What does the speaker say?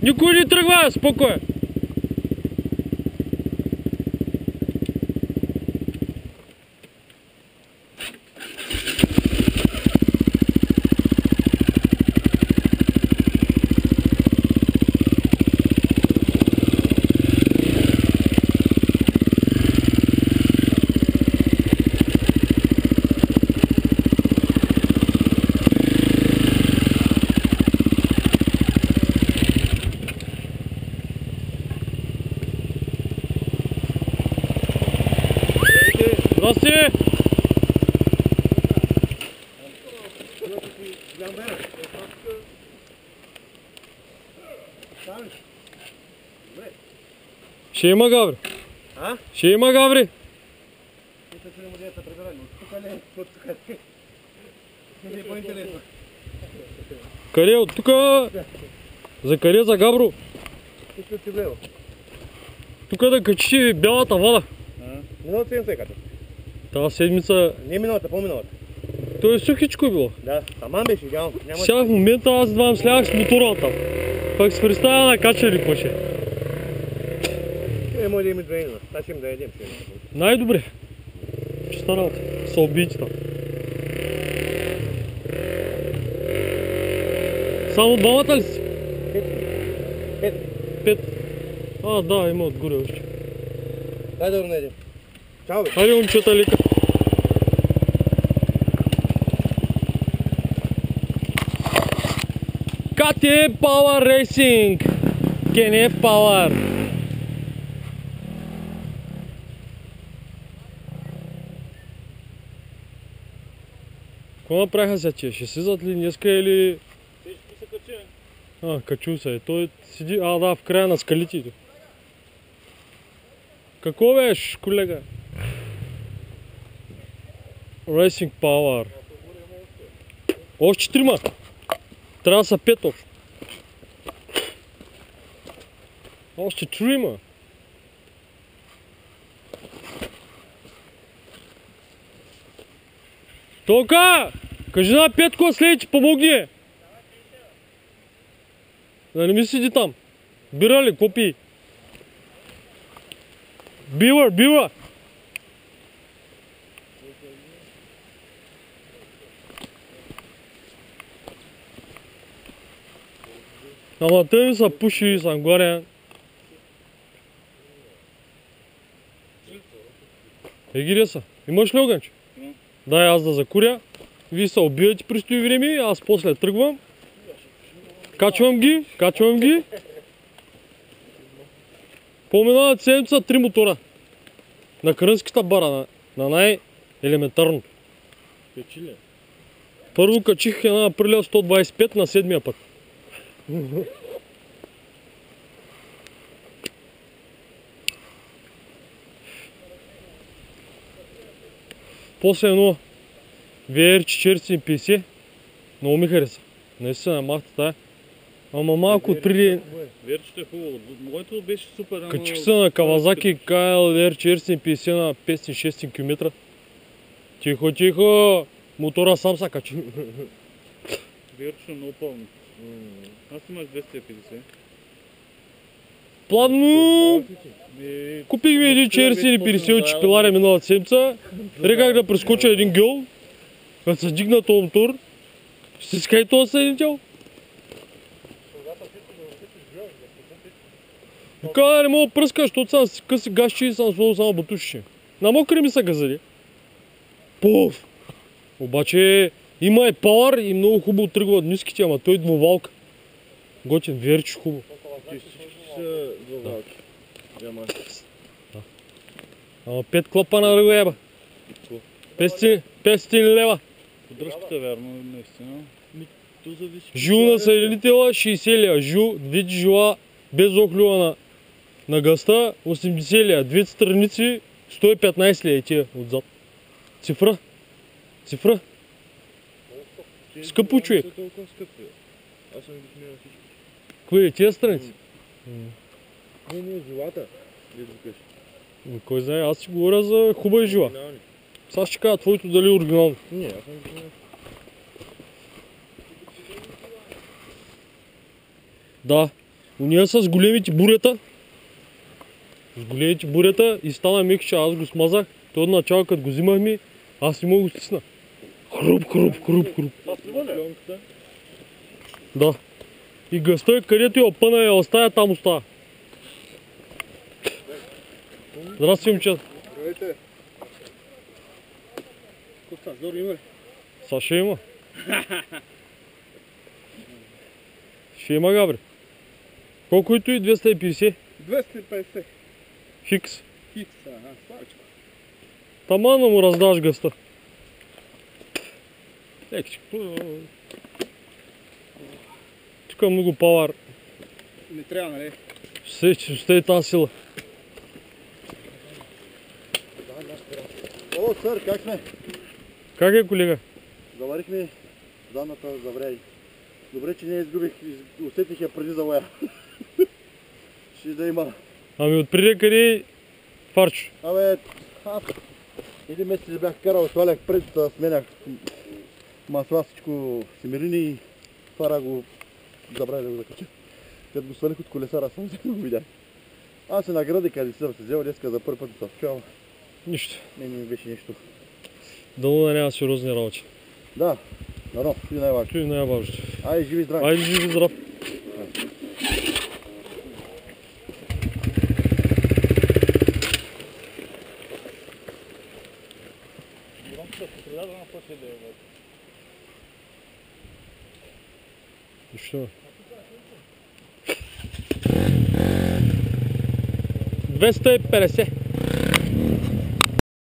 Никой не тръгва, спокойно. Здрасти! Ще има гаври. А? Ще има гаври. Къде от тука? За къде? За Габро? Тука да качи бялата вода. Миналата седмица е кача. Тази седмица... Не миналата, по-миналата. То е сухичко било. Да, таман беше идеално. Сега в момента аз едва слягах с мотора там. Пък се представя на качали какво ще. Може да има две минути. Та ще им да едем. Най-добре. Чиста работа. Са убийци там. Само двамата ли си? Пет. А, да, има отгоре още. Дай да найдем. Чао бе. Хайде, момчета, лека. KTM Power Racing. KTM Power. Какво направиха сега тия? Ще слизат ли днеска или... Всички се качи. А, качу се. Той седи... А, да, в края на скалите. Какво беше, колега? Racing Power. Още 4. Трябва да са 5 общо. Още 3. Тока! Кажи на Петко, след че помогни! Да не ми седи там. Бира ли, копи? Бива! Ама те ми са пуши, съм горе. Егире са. Имаш ли огънче? Дай аз да закуря. Вие се убивате през това време, аз после тръгвам. Качвам ги. Поминават седмица 3 мотора. На крънската бара, на най-елементарното. Първо качих една Априлия 125 на 7-я път. После едно VR 450, много ми хареса. Наистина махта тая. Ама малко отпреди... Верчето е хубаво. Моето беше супер. Качих се на Kawasaki KLR 450 на 500-600 км. Тихо, мотора сам са качи. Верчето е много пълно. Аз имах 250. Плавно! Купихме един 450 от Чепеларя миналата седмица. Реках да прескоча един гьол. Като се дигна този мотор. Ще си скай това съединител. Така не мога да пръска, защото съм си къси гащи и съм сложил само бутушище. На мокри ми са газали. Пуф! Обаче има пауър и много хубаво тръгват ниските, ама той двувалка. Готин, верче хубаво. Са двувалки. Ама 5 клапа на ръгоеба. 500 лева. Поддръжката вярно, наистина. То зависи. Жил на съединителя 60 лева. Двете жила без охлюва на гъста 80 лева. Двете страници 115 лева тия отзад. Цифра. Скъпо, човек. Аз съм ги смеял всички. Кое е тия страници? Не, жилата. Кой знае, аз си говоря за хубави жила. Сега ще кажа твоето дали е оригинално. Не, аз съм ги смеял. Да. Уния с големите бурета. С големите бурета и стана мекче, аз го смазах. Той от начало, като го взимахме, аз не мога го стисна. Хруп, хруп, хруп, хруп. Да. И гъста, където я опъна я оставя, там остава. Здрасти, момчета. Здравейте. Коста, здорово има ли? Са ще има. Ще има, Габри. Колко и 250? 250. Хикс. Хикс, ага, слабичко. Тамана му раздаш гъста. Лекче. Тук е много павар. Не трябва, нали? Ще е тази сила. О, сър, как сме? Как е, колега? Заварихме задната завряй. Добре, че не я изгубих, усетих я преди завоя. Ще да има. Ами отпреди къде фарчо? Абе, аз един месец бях карал, свалях пред, сменях масла, всичко семерини и фара го забравя да го закача. Като го свалих от колесара, съм да го видях. Аз се награди къде съм се взел, днеска за първи път да се вчава. Нищо. Не ми беше нищо. Дано да няма сериозни работи. Да, дано, ти най-важно. Той не е важно. Ай, живи здрави. Айде, живи здрав. Нищо. 250.